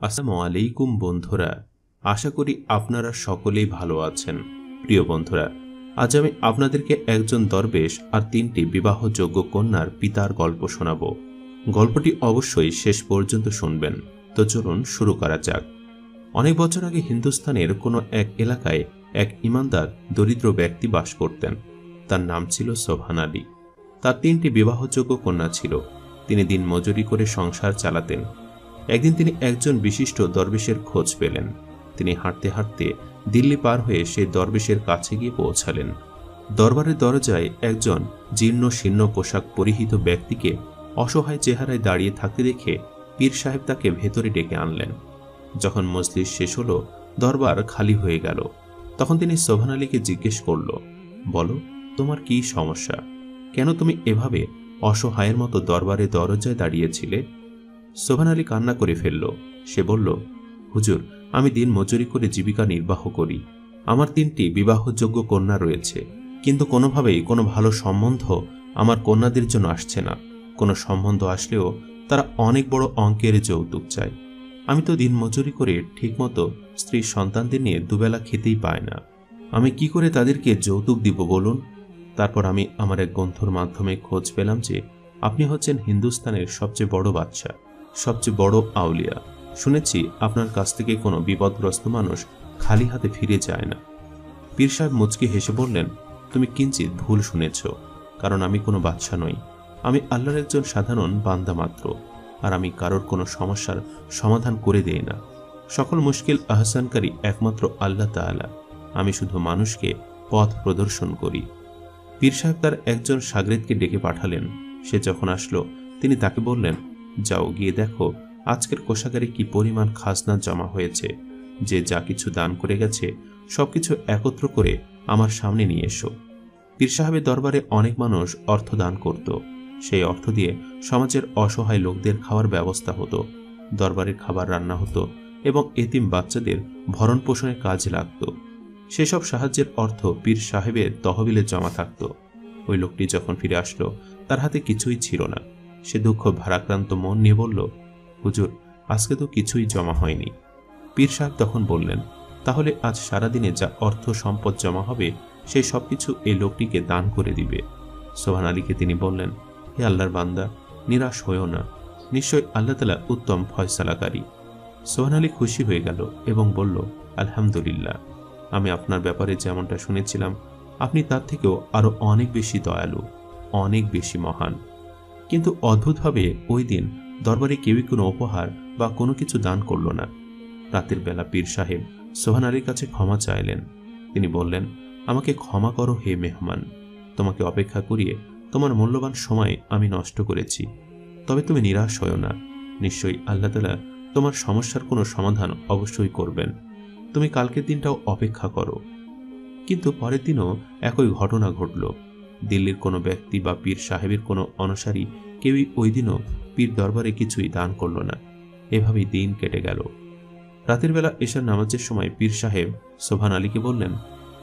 আসসালামু আলাইকুম বন্ধুরা, আশা করি আপনারা সকলেই ভালো আছেন। প্রিয় বন্ধুরা, আজ আমি আপনাদেরকে একজন দরবেশ আর 3টি বিবাহযোগ্য কন্যার পিতার গল্প শোনাব। গল্পটি অবশ্যই শেষ পর্যন্ত শুনবেন। তো চলুন শুরু করা যাক। অনেক বছর আগে হিন্দুস্তানের কোনো এক এলাকায় এক ইমানদার দরিদ্র ব্যক্তি বাস করতেন। তার নাম ছিল সোবহান আলী। তার 3টি বিবাহযোগ্য কন্যা ছিল। তিনি দিন মজুরি করে সংসার চালাতেন। একদিন তিনি একজন বিশিষ্ট দরবেশের খোঁজ পেলেন। তিনি হাঁটতে হাঁটতে দিল্লি পার হয়ে সেই দরবেশের কাছে গিয়ে পৌঁছালেন। দরবারের দরজায় একজন জীর্ণ শীর্ণ পোশাক পরিহিত ব্যক্তিকে অসহায় চেহারায় দাঁড়িয়ে থাকতে দেখে পীর সাহেব তাকে ভেতরে ডেকে আনলেন। যখন মজলিস শেষ হলো, দরবার খালি হয়ে গেল। তখন তিনি সোবহান আলীকে জিজ্ঞেস করল, বলো, তোমার কি সমস্যা? কেন তুমি এভাবে অসহায়ের মতো দরবারের দরজায় দাঁড়িয়েছিলে? সোবহান আলী কান্না করে ফেলল। সে বলল, হুজুর, আমি দিন মজুরি করে জীবিকা নির্বাহ করি। আমার 3টি বিবাহযোগ্য কন্যা রয়েছে, কিন্তু কোনোভাবেই কোনো ভালো সম্বন্ধ আমার কন্যাদের জন্য আসছে না। কোনো সম্বন্ধ আসলেও তারা অনেক বড় অঙ্কের যৌতুক চায়। আমি তো দিন মজুরি করে ঠিকমতো স্ত্রী সন্তানদের নিয়ে দুবেলা খেতেই পাই না। আমি কি করে তাদেরকে যৌতুক দিব বলুন? তারপর আমি আমার এক বন্ধুর মাধ্যমে খোঁজ পেলাম যে আপনি হচ্ছেন হিন্দুস্তানের সবচেয়ে বড় বাদশা, সবচেয়ে বড় আউলিয়া। শুনেছি আপনার কাছ থেকে কোনো বিপদগ্রস্ত মানুষ খালি হাতে ফিরে যায় না। পীর সাহেব মুচকি হেসে বললেন, তুমি কিঞ্চিত ভুল শুনেছ, কারণ আমি কোনো বাদশা নই। আমি আল্লাহর একজন সাধারণ বান্দা মাত্র, আর আমি কারোর কোনো সমস্যার সমাধান করে দেই না। সকল মুশকিল আহসানকারী একমাত্র আল্লাহ তাআলা। আমি শুধু মানুষকে পথ প্রদর্শন করি। পীর সাহেব তার একজন শাগরেদকে ডেকে পাঠালেন। সে যখন আসলো, তিনি তাকে বললেন, যাও গিয়ে দেখো আজকের কোষাগারে কি পরিমাণ খাজনা জমা হয়েছে। যে যা কিছু দান করে গেছে সবকিছু একত্র করে আমার সামনে নিয়ে এসো। পীর সাহেবের দরবারে অনেক মানুষ অর্থ দান করত। সেই অর্থ দিয়ে সমাজের অসহায় লোকদের খাওয়ার ব্যবস্থা হতো, দরবারের খাবার রান্না হতো এবং এতিম বাচ্চাদের ভরণ পোষণের কাজে লাগত। সেসব সাহায্যের অর্থ পীর সাহেবের তহবিলে জমা থাকত। ওই লোকটি যখন ফিরে আসলো, তার হাতে কিছুই ছিল না। সে দুঃখ ভারাক্রান্ত মন নিয়ে বলল, হুজুর, আজকে তো কিছুই জমা হয়নি। পীর সাহেব তখন বললেন, তাহলে আজ সারাদিনে যা অর্থ সম্পদ জমা হবে সেই সবকিছু এই লোকটিকে দান করে দিবে। সোবহান আলীকে তিনি বললেন, হে আল্লাহর বান্দা, নিরাশ হইও না, নিশ্চয় আল্লাহ তাআলা উত্তম ফয়সালাকারী। সোবহান আলী খুশি হয়ে গেল এবং বলল, আলহামদুলিল্লাহ, আমি আপনার ব্যাপারে যেমনটা শুনেছিলাম আপনি তার থেকেও আরো অনেক বেশি দয়ালু, অনেক বেশি মহান। কিন্তু অদ্ভুতভাবে ওই দিন দরবারে কেউই কোনো উপহার বা কোনো কিছু দান করল না। রাতের বেলা পীর সাহেব সোবহান আলীর কাছে ক্ষমা চাইলেন। তিনি বললেন, আমাকে ক্ষমা করো হে মেহমান, তোমাকে অপেক্ষা করিয়ে তোমার মূল্যবান সময় আমি নষ্ট করেছি। তবে তুমি নিরাশ হও না, নিশ্চয়ই আল্লাহ তাআলা তোমার সমস্যার কোনো সমাধান অবশ্যই করবেন। তুমি কালকের দিনটাও অপেক্ষা করো। কিন্তু পরের দিনও একই ঘটনা ঘটল। দিল্লির কোনো ব্যক্তি বা পীর সাহেবের কোনো অনুসারী কেউই ওই দিনও পীর দরবারে কিছুই দান করল না। এভাবেই দিন কেটে গেল। রাতের বেলা এশার নামাজের সময় পীর সাহেব সোবহান আলীকে বললেন,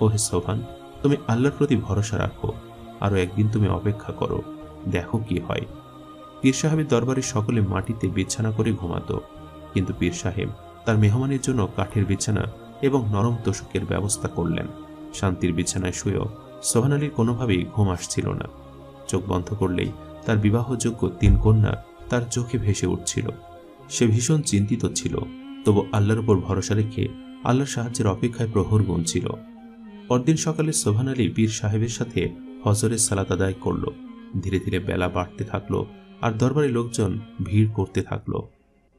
ও হে সোবহান, তুমি আল্লাহর প্রতি ভরসা রাখো, আরো একদিন তুমি অপেক্ষা করো, দেখো কি হয়। পীর সাহেবের দরবারে সকলে মাটিতে বিছানা করে ঘুমাতো, কিন্তু পীর সাহেব তার মেহমানের জন্য কাঠের বিছানা এবং নরম তোশকের ব্যবস্থা করলেন। শান্তির বিছানায় শুয়েও সোবহান আলীর কোনোভাবেই ঘুম আসছিল না। চোখ বন্ধ করলেই তার বিবাহযোগ্য 3 কন্যা তার চোখে ভেসে উঠছিল। সে ভীষণ চিন্তিত ছিল, তবু আল্লাহর উপর ভরসা রেখে আল্লাহর সাহায্যের অপেক্ষায় প্রহর গুনছিল। পরদিন সকালে সোবহান আলী পীর সাহেবের সাথে ফজরের সালাত আদায় করল। ধীরে ধীরে বেলা বাড়তে থাকলো আর দরবারে লোকজন ভিড় করতে থাকলো।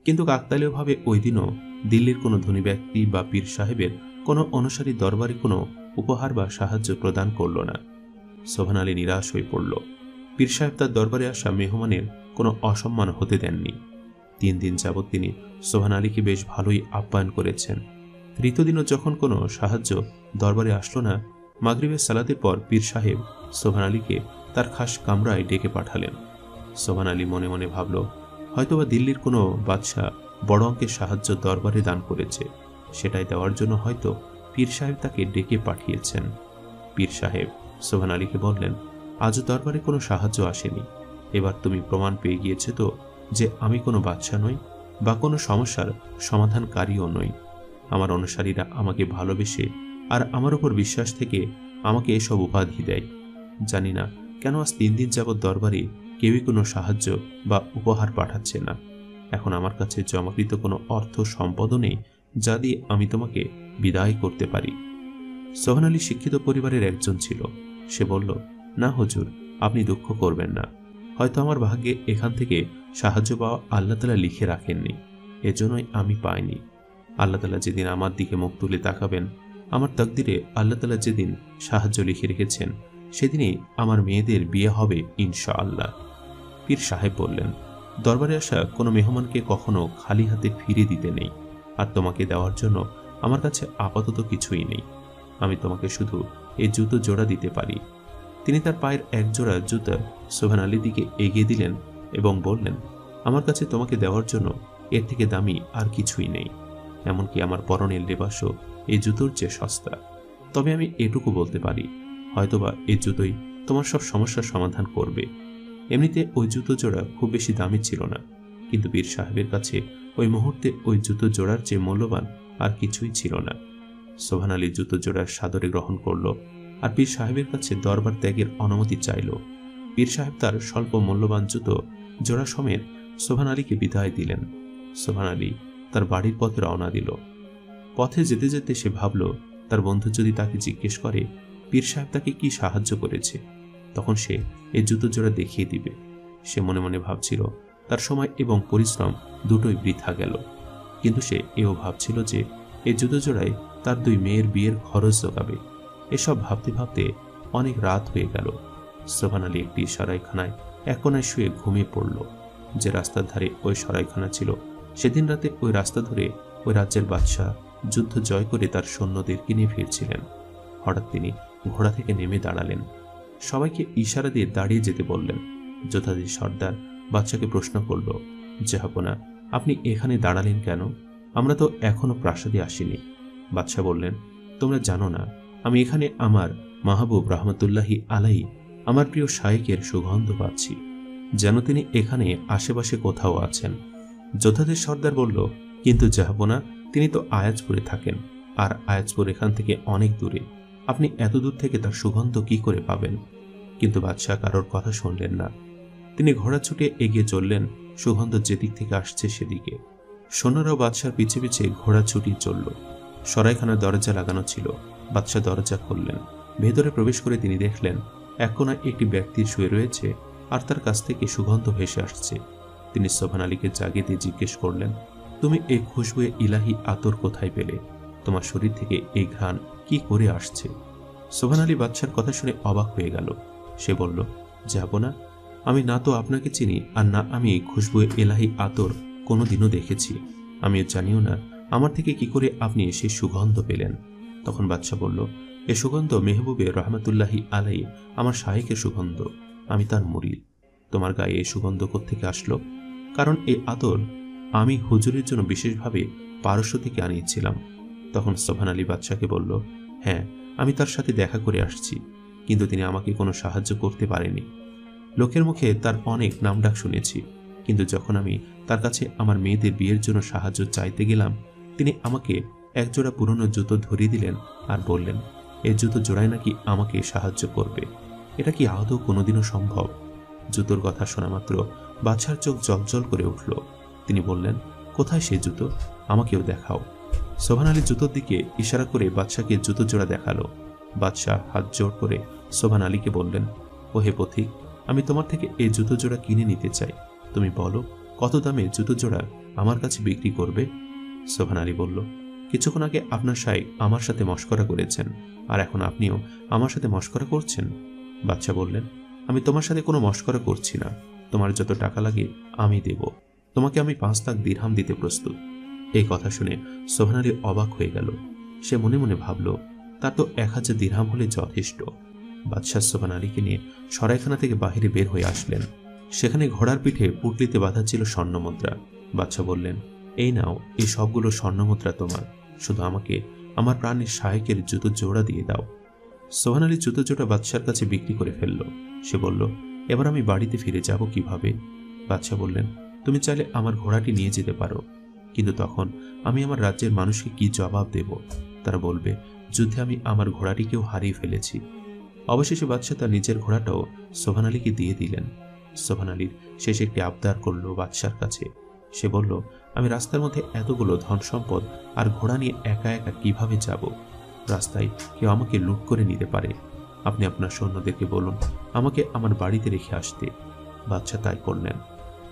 কিন্তু কাকতালীয়ভাবে ওই দিনও দিল্লির কোনো ধনী ব্যক্তি বা পীর সাহেবের কোনো অনুসারী দরবারে কোনো উপহার বা সাহায্য প্রদান করল না। সোবহান আলী নিরাশ হয়ে পড়ল। পীর সাহেব তার দরবারে আসা মেহমানের কোনো অসম্মান হতে দেননি। 3 দিন যাবৎ তিনি সোবহান আলীকে বেশ ভালোই আপ্যায়ন করেছেন। তৃতীয় দিনও যখন কোনো সাহায্য দরবারে আসলো না, মাগরিবের সালাতের পর পীর সাহেব সোবহান আলীকে তার খাস কামরায় ডেকে পাঠালেন। সোবহান আলী মনে মনে ভাবল, হয়তোবা দিল্লির কোনো বাদশা বড় অঙ্কের সাহায্য দরবারে দান করেছে, সেটাই দেওয়ার জন্য হয়তো পীর সাহেব তাকে ডেকে পাঠিয়েছেন। পীর সাহেব সোবহান আলীকে বললেন, আজও দরবারে কোনো সাহায্য আসেনি। এবার তুমি প্রমাণ পেয়ে গিয়েছে তো যে আমি কোনো বাদশা নই। বা কোনো সমস্যার সমাধানকারীও নই। আমার অনুসারীরা আমাকে ভালোবেসে আর আমার উপর বিশ্বাস থেকে আমাকে এসব উপাধি দেয়। জানি না কেন আজ 3 দিন যাবৎ দরবারে কেউই কোনো সাহায্য বা উপহার পাঠাচ্ছে না। এখন আমার কাছে জমাকৃত কোনো অর্থ সম্পদও নেই যা দিয়ে আমি তোমাকে বিদায় করতে পারি। সোহান আলী শিক্ষিত পরিবারের একজন ছিল। সে বলল, না হুজুর, আপনি দুঃখ করবেন না। হয়তো আমার ভাগ্যে এখান থেকে সাহায্য পাওয়া আল্লাহ তাআলা লিখে রাখেননি, এজন্যই আমি পাইনি। আল্লাহ তাআলা যেদিন আমার দিকে মুখ তুলে তাকাবেন, আমার তাকদিরে আল্লাহ তাআলা যেদিন সাহায্য লিখে রেখেছেন, সেদিনই আমার মেয়েদের বিয়ে হবে ইনশাআল্লাহ। পীর সাহেব বললেন, দরবারে আসা কোনো মেহমানকে কখনো খালি হাতে ফিরে দিতে নেই, আর তোমাকে দেওয়ার জন্য আমার কাছে আপাতত কিছুই নেই। আমি তোমাকে শুধু এই জুতো জোড়া দিতে পারি। তিনি তার পায়ের এক জোড়া জুতা সোহান আলীর দিকে এগিয়ে দিলেন এবং বললেন, আমার কাছে তোমাকে দেওয়ার জন্য এর থেকে দামি আর কিছুই নেই। এমনকি আমার পরনের লেবাসও এই জুতোর চেয়ে সস্তা। তবে আমি এটুকু বলতে পারি, হয়তোবা এই জুতোই তোমার সব সমস্যার সমাধান করবে। এমনিতে ওই জুতো জোড়া খুব বেশি দামি ছিল না, কিন্তু পীর সাহেবের কাছে ওই মুহূর্তে ওই জুতো জোড়ার চেয়ে মূল্যবান আর কিছুই ছিল না। সোহান আলী জুতো জোড়ার সাদরে গ্রহণ করল আর পীর সাহেবের কাছে দরবার ত্যাগের অনুমতি চাইল। পীর সাহেব তার স্বল্প মূল্যবান জুতো জোড়া সমেত সোহান আলীকে বিদায় দিলেন। সোহান আলী তার বাড়ির পথে রওনা দিল। পথে যেতে যেতে সে ভাবল, তার বন্ধু যদি তাকে জিজ্ঞেস করে পীর সাহেব তাকে কি সাহায্য করেছে, তখন সে এই জুতো জোড়া দেখিয়ে দিবে। সে মনে মনে ভাবছিল, তার সময় এবং পরিশ্রম দুটোই বৃথা গেল। কিন্তু সে এও ভাবছিল যে এই জুতো জোড়ায় তার 2 মেয়ের বিয়ের খরচ জোগাবে। এসব ভাবতে ভাবতে অনেক রাত হয়ে গেল। সোহান আলী একটি সরাইখানায় এক কোণায় শুয়ে ঘুমিয়ে পড়ল। যে রাস্তার ধারে ওই সরাইখানা ছিল, সেদিন রাতে ওই রাস্তা ধরে ওই রাজ্যের বাদশাহ যুদ্ধ জয় করে তার সৈন্যদেরকে নিয়ে ফিরছিলেন। হঠাৎ তিনি ঘোড়া থেকে নেমে দাঁড়ালেন। সবাইকে ইশারা দিয়ে দাঁড়িয়ে যেতে বললেন। যোদ্ধাদের সর্দার বাদশাকে প্রশ্ন করল, জাহাপনা, আপনি এখানে দাঁড়ালেন কেন? আমরা তো এখনো প্রাসাদে আসিনি। বাদশাহ বললেন, তোমরা জানো না, আমি এখানে আমার মাহবুব রহমতুল্লাহি আলাই, আমার প্রিয় শায়েকের সুগন্ধ পাচ্ছি, যেন তিনি এখানে আশেপাশে কোথাও আছেন। যোদ্ধাদের সর্দার বলল, কিন্তু জাহাপনা, তিনি তো আয়াজপুরে থাকেন, আর আয়াজপুর এখান থেকে অনেক দূরে। আপনি এত দূর থেকে তার সুগন্ধ কি করে পাবেন? কিন্তু বাদশাহ কারোর কথা শুনলেন না। তিনি ঘোড়া ছুটে এগিয়ে চললেন সুগন্ধ যেদিক থেকে আসছে সেদিকে। সৈন্যরাও বাদশার পিছে পিছে ঘোড়া ছুটিয়ে চলল। সরাইখানার দরজা লাগানো ছিল। বাদশাহ দরজা খুললেন। ভেতরে প্রবেশ করে তিনি দেখলেন এক কোণায় একটি ব্যক্তি শুয়ে রয়েছে আর তার কাছ থেকে সুগন্ধ ভেসে আসছে। তিনি সোহান আলীকে জাগিয়ে দিয়ে জিজ্ঞেস করলেন, তুমি এই খুশবুয়ে ইলাহি আতর কোথায় পেলে? তোমার শরীর থেকে এই ঘ্রাণ কি করে আসছে? সোহান আলী বাদশার কথা শুনে অবাক হয়ে গেল। সে বলল, যাব না, আমি না তো আপনাকে চিনি, আর না আমি খুশবুয়ে ইলাহি আতর কোনোদিনও দেখেছি। আমিও জানিও না আমার থেকে কি করে আপনি সেই সুগন্ধ পেলেন। তখন বাদশাহ বলল, এ সুগন্ধ মেহবুবে রহমতুল্লাহি আলাই, আমার শায়েকের সুগন্ধ। আমি তার মুরিদ। তোমার গায়ে এই সুগন্ধ কোত্থেকে আসলো? কারণ এই আতর আমি হুজুরের জন্য বিশেষভাবে পারস্য থেকে আনিয়েছিলাম। তখন সোহান আলী বাদশাকে বলল, হ্যাঁ, আমি তার সাথে দেখা করে আসছি, কিন্তু তিনি আমাকে কোনো সাহায্য করতে পারেনি। লোকের মুখে তার অনেক নামডাক শুনেছি, কিন্তু যখন আমি তার কাছে আমার মেয়েদের বিয়ের জন্য সাহায্য চাইতে গেলাম, তিনি আমাকে একজোড়া পুরনো জুতো ধরিয়ে দিলেন আর বললেন, এই জুতো জোড়ায় নাকি আমাকে সাহায্য করবে। এটা কি আদৌ কোনোদিনও সম্ভব? জুতোর কথা শোনা মাত্র বাদশার চোখ জলজল করে উঠল। তিনি বললেন, কোথায় সেই জুতো? আমাকেও দেখাও। সোহান আলী জুতোর দিকে ইশারা করে বাদশাকে জুতো জোড়া দেখালো। বাদশাহ হাত জোর করে সোহান আলীকে বললেন, ও হে পথিক, আমি তোমার থেকে এই জুতো জোড়া কিনে নিতে চাই। তুমি বলো, কত দামে জুতো জোড়া আমার কাছে বিক্রি করবে? সোহান আলী বলল, কিছুক্ষণ আগে আপনার শায়েখ আমার সাথে মশকরা করেছেন, আর এখন আপনিও আমার সাথে মশকরা করছেন। বাদশাহ বললেন, আমি তোমার সাথে কোনো মশকরা করছি না। তোমার যত টাকা লাগে আমি দেব। তোমাকে আমি 5 লাখ দিরহাম দিতে প্রস্তুত। এই কথা শুনে সোহান আলী অবাক হয়ে গেল। সে মনে মনে ভাবল, তার তো 1000 দিরহাম হলে যথেষ্ট। বাদশাহ সোহান আলীকে নিয়ে সরাইখানা থেকে বাহিরে বের হয়ে আসলেন। সেখানে ঘোড়ার পিঠে পুটলিতে বাঁধা ছিল স্বর্ণমুদ্রা। বাদশাহ বললেন, এই নাও, এই সবগুলো স্বর্ণমুদ্রা তোমার। শুধু আমাকে আমার প্রাণের শায়েকের জুতো জোড়া দিয়ে দাও। সোহান আলী জুতো জোড়া বাদশার কাছে বিক্রি করে ফেলল। সে বলল, এবার আমি বাড়িতে ফিরে যাব কিভাবে? বাদশাহ বললেন, তুমি চাইলে আমার ঘোড়াটি নিয়ে যেতে পারো। কিন্তু তখন আমি আমার রাজ্যের মানুষকে কি জবাব দেব? তারা বলবে, যুদ্ধে আমি আমার ঘোড়াটিকেও হারিয়ে ফেলেছি। অবশেষে বাদশাহ তার নিজের ঘোড়াটাও সোবহান আলীকে দিয়ে দিলেন। সোবহান আলীর শেষে একটি আবদার করল বাদশার কাছে। সে বলল, আমি রাস্তার মধ্যে এতগুলো ধন সম্পদ আর ঘোড়া নিয়ে একা একা কিভাবে যাব? রাস্তায় কেউ আমাকে লুট করে নিতে পারে। আপনি আপনার সৈন্যদেরকে বলুন আমাকে আমার বাড়িতে রেখে আসতে। বাদশাহ তাই করলেন।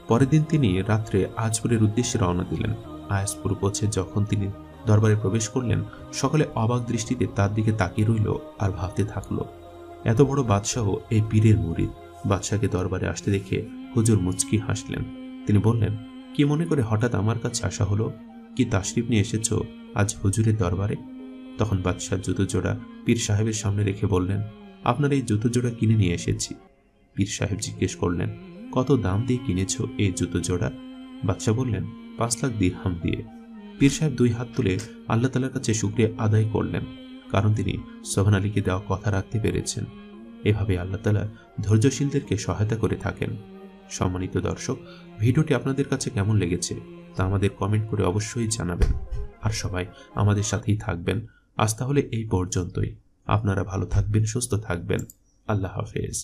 পরের দিন তিনি রাত্রে আজপুরের উদ্দেশ্যে রওনা দিলেন। আয়াসপুর পৌঁছে যখন তিনি দরবারে প্রবেশ করলেন, সকলে অবাক দৃষ্টিতে তার দিকে তাকিয়ে রইল আর ভাবতে থাকলো, এত বড় বাদশাহ এই পীরের মুরিদ। বাদশাকে দরবারে আসতে দেখে হুজুর মুচকি হাসলেন। তিনি বললেন, কি মনে করে হঠাৎ আমার কাছে আসা হলো? কি তাশরিফ নিয়ে এসেছো আজ হুজুরের দরবারে? তখন বাদশাহ জুতো জোড়া পীর সাহেবের সামনে রেখে বললেন, আপনার এই জুতো জোড়া কিনে নিয়ে এসেছি। পীর সাহেব জিজ্ঞেস করলেন, কত দাম দিয়ে কিনেছ এই জুতো জোড়া? বাদশাহ বললেন, 5 লাখ দিরহাম দিয়ে। পীর সাহেব 2 হাত তুলে আল্লাহ তাআলার কাছে শুকরিয়া আদায় করলেন, কারণ তিনি সোবহান আলীকে দেওয়া কথা রাখতে পেরেছেন। এভাবে আল্লাহ তাআলা ধৈর্যশীলদেরকে সহায়তা করে থাকেন। সম্মানিত দর্শক, ভিডিওটি আপনাদের কাছে কেমন লেগেছে তা আমাদের কমেন্ট করে অবশ্যই জানাবেন। আর সবাই আমাদের সাথেই থাকবেন। আজ তাহলে এই পর্যন্তই। আপনারা ভালো থাকবেন, সুস্থ থাকবেন। আল্লাহ হাফেজ।